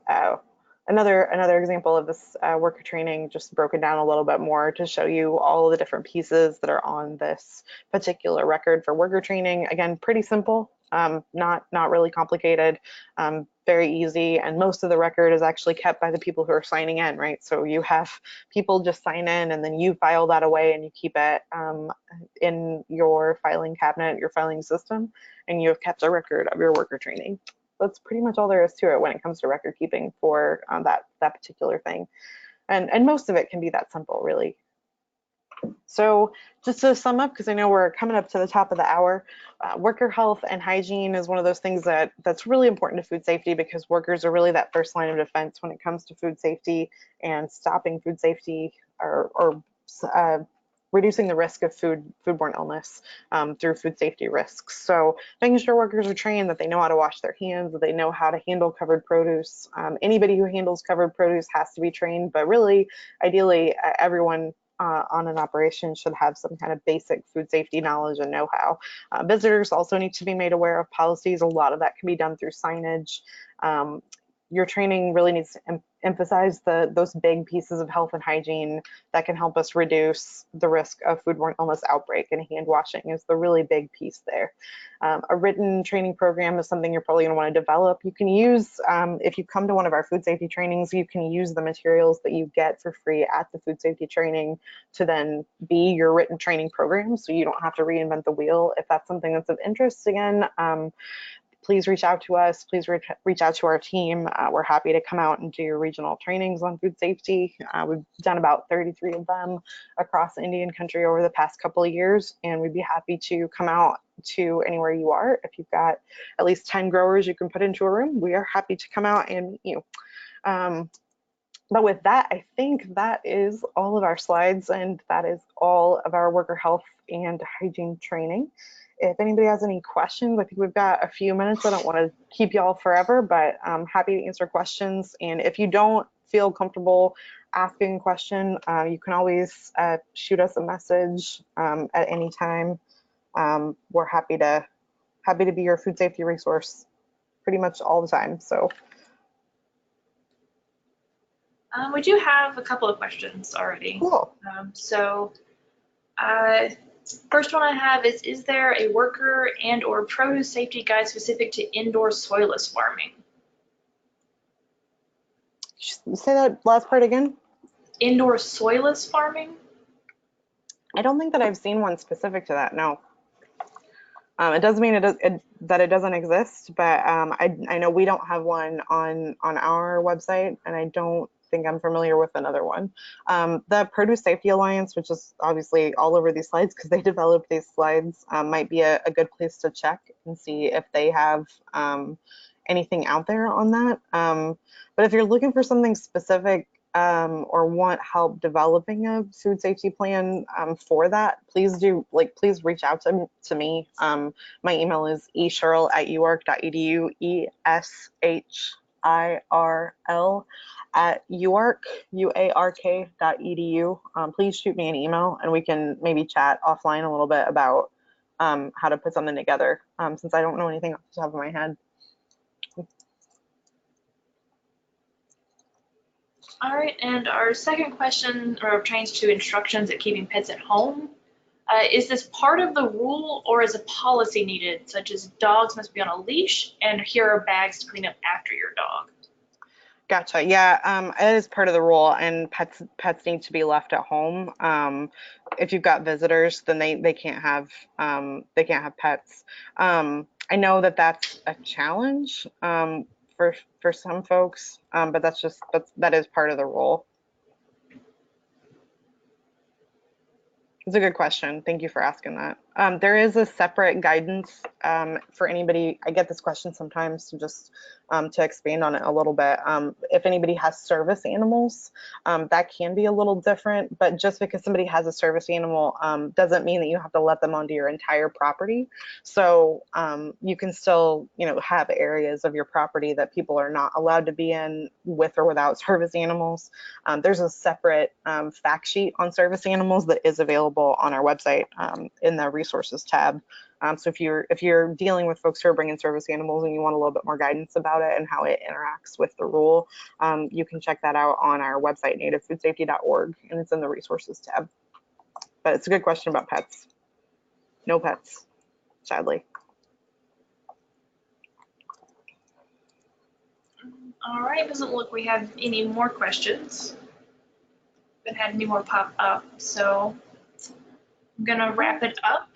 B: another example of this worker training, just broken down a little bit more to show you all of the different pieces that are on this particular record for worker training. Again, pretty simple, not really complicated, very easy, and most of the record is actually kept by the people who are signing in, right? So you have people just sign in, and then you file that away and you keep it in your filing cabinet, your filing system, and you have kept a record of your worker training. That's pretty much all there is to it when it comes to record keeping for that particular thing. And most of it can be that simple, really. So just to sum up, because I know we're coming up to the top of the hour, worker health and hygiene is one of those things that's really important to food safety, because workers are really that first line of defense when it comes to food safety and stopping food safety or reducing the risk of foodborne illness through food safety risks. So making sure workers are trained, that they know how to wash their hands, that they know how to handle covered produce. Anybody who handles covered produce has to be trained, but really, ideally, everyone on an operation should have some kind of basic food safety knowledge and know-how. Visitors also need to be made aware of policies. A lot of that can be done through signage. Your training really needs to emphasize those big pieces of health and hygiene that can help us reduce the risk of foodborne illness outbreak, and hand washing is the really big piece there. A written training program is something you're probably going to want to develop. You can use, if you come to one of our food safety trainings, you can use the materials that you get for free at the food safety training to then be your written training program, so you don't have to reinvent the wheel. If that's something that's of interest, again, please reach out to us. Please reach out to our team. We're happy to come out and do your regional trainings on food safety. We've done about 33 of them across Indian country over the past couple of years, and we'd be happy to come out to anywhere you are. If you've got at least 10 growers you can put into a room, we are happy to come out and meet you. But with that, I think that is all of our slides, and that is all of our worker health and hygiene training. If anybody has any questions, I think we've got a few minutes. I don't want to keep y'all forever, but I'm happy to answer questions. And if you don't feel comfortable asking a question, you can always shoot us a message at any time. We're happy to be your food safety resource pretty much all the time. So
A: we do have a couple of questions already.
B: cool.
A: First one I have is there a worker and or produce safety guide specific to indoor soilless farming?
B: Say that last part again.
A: Indoor soilless farming?
B: I don't think that I've seen one specific to that, no. It doesn't mean that it doesn't exist, but I know we don't have one on our website, and I don't think I'm familiar with another one. The Produce Safety Alliance, which is obviously all over these slides because they developed these slides, might be a good place to check and see if they have anything out there on that. But if you're looking for something specific or want help developing a food safety plan for that, please reach out to me. My email is eshirl@uark.edu, ESHIRL@uark.edu. Please shoot me an email and we can maybe chat offline a little bit about how to put something together, since I don't know anything off the top of my head.
A: All right, and our second question pertains to instructions at keeping pets at home. Is this part of the rule or is a policy needed, such as dogs must be on a leash and here are bags to clean up after your dog?
B: Gotcha. Yeah, it is part of the rule, and pets need to be left at home. If you've got visitors, then they can't have pets. I know that that's a challenge for some folks, but that is part of the rule. It's a good question. Thank you for asking that. There is a separate guidance for anybody. I get this question sometimes, so just to expand on it a little bit. If anybody has service animals, that can be a little different, but just because somebody has a service animal doesn't mean that you have to let them onto your entire property. So you can still, have areas of your property that people are not allowed to be in with or without service animals. There's a separate fact sheet on service animals that is available on our website in the resources tab. So if you're dealing with folks who are bringing service animals and you want a little bit more guidance about it and how it interacts with the rule, you can check that out on our website, nativefoodsafety.org, and it's in the resources tab. But it's a good question about pets. No pets, sadly.
A: All right, doesn't look we have any more questions. Haven't had any more pop up, so I'm gonna wrap it up.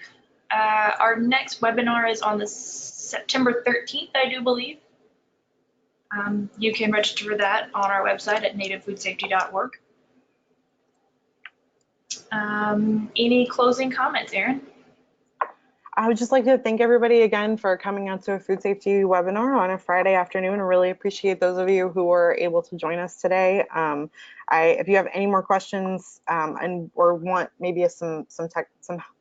A: Our next webinar is on the September 13th, I do believe. You can register for that on our website at nativefoodsafety.org. Any closing comments, Erin?
B: I would just like to thank everybody again for coming out to a food safety webinar on a Friday afternoon. I really appreciate those of you who were able to join us today. If you have any more questions or want maybe some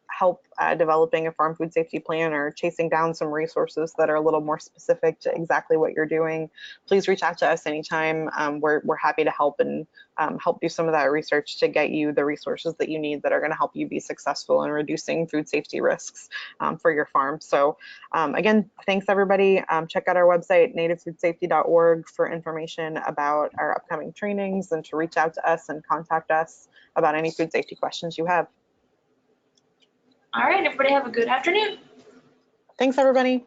B: help developing a farm food safety plan or chasing down some resources that are a little more specific to exactly what you're doing, please reach out to us anytime. We're happy to help and help do some of that research to get you the resources that you need that are going to help you be successful in reducing food safety risks for your farm. So again, thanks everybody. Check out our website, nativefoodsafety.org, for information about our upcoming trainings and to reach out to us and contact us about any food safety questions you have.
A: All right, everybody have a good afternoon.
B: Thanks, everybody.